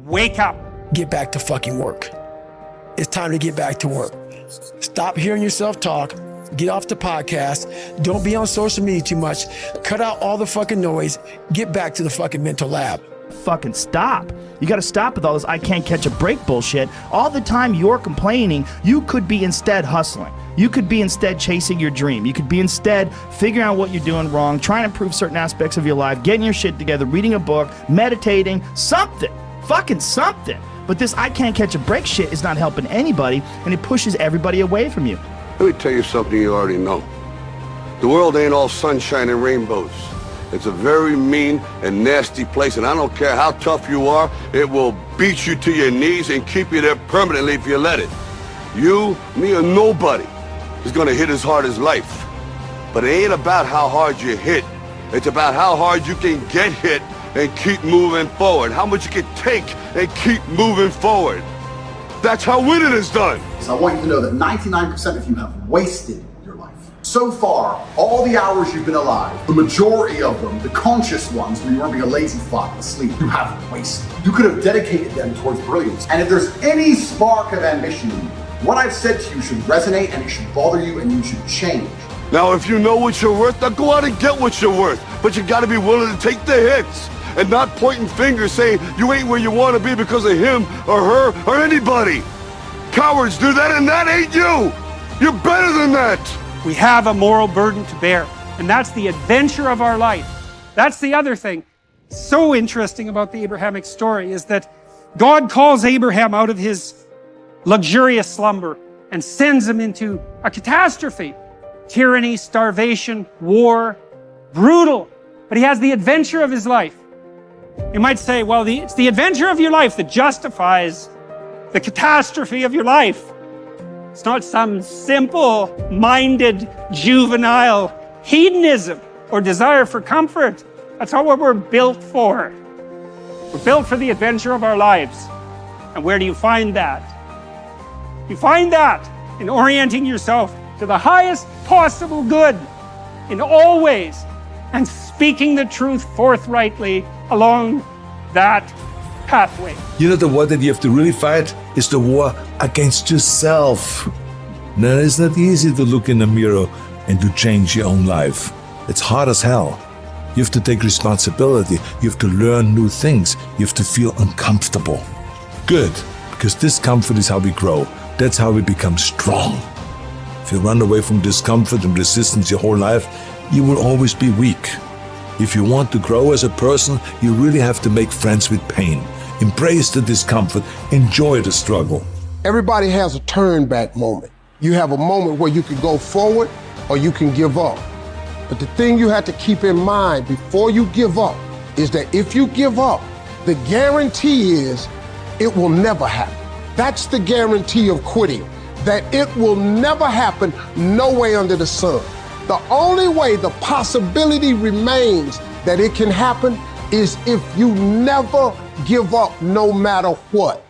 wake up. Get back to fucking work. It's time to get back to work. Stop hearing yourself talk. Get off the podcast. Don't be on social media too much. Cut out all the fucking noise. Get back to the fucking mental lab. Fucking stop. You gotta stop with all this I can't catch a break bullshit. All the time you're complaining, you could be instead hustling. You could be instead chasing your dream. You could be instead figuring out what you're doing wrong, trying to improve certain aspects of your life, getting your shit together, reading a book, meditating, something. Fucking something. But this I can't catch a break shit is not helping anybody, and it pushes everybody away from you. Let me tell you something you already know. The world ain't all sunshine and rainbows. It's a very mean and nasty place, and I don't care how tough you are, it will beat you to your knees and keep you there permanently if you let it. You, me, or nobody is gonna hit as hard as life. But it ain't about how hard you hit. It's about how hard you can get hit and keep moving forward. How much you can take and keep moving forward. That's how winning is done. So I want you to know that 99% of you have wasted your life. So far, all the hours you've been alive, the majority of them, the conscious ones, when you weren't being a lazy fuck asleep, you have wasted. You could have dedicated them towards brilliance. And if there's any spark of ambition in you, what I've said to you should resonate and it should bother you and you should change. Now, if you know what you're worth, now go out and get what you're worth. But you gotta be willing to take the hits and not pointing fingers saying you ain't where you want to be because of him or her or anybody. Cowards do that, and that ain't you. You're better than that. We have a moral burden to bear, and that's the adventure of our life. That's the other thing. So interesting about the Abrahamic story is that God calls Abraham out of his luxurious slumber and sends him into a catastrophe. Tyranny, starvation, war, brutal. But he has the adventure of his life. You might say, well, it's the adventure of your life that justifies the catastrophe of your life. It's not some simple-minded, juvenile hedonism or desire for comfort. That's not what we're built for. We're built for the adventure of our lives. And where do you find that? You find that in orienting yourself to the highest possible good in all ways and speaking the truth forthrightly along that pathway. You know, the war that you have to really fight is the war against yourself. Now, it's not easy to look in the mirror and to change your own life. It's hard as hell. You have to take responsibility. You have to learn new things. You have to feel uncomfortable. Good, because discomfort is how we grow. That's how we become strong. If you run away from discomfort and resistance your whole life, you will always be weak. If you want to grow as a person, you really have to make friends with pain. Embrace the discomfort, enjoy the struggle. Everybody has a turn back moment. You have a moment where you can go forward or you can give up. But the thing you have to keep in mind before you give up is that if you give up, the guarantee is it will never happen. That's the guarantee of quitting, that it will never happen no way under the sun. The only way the possibility remains that it can happen is if you never give up no matter what.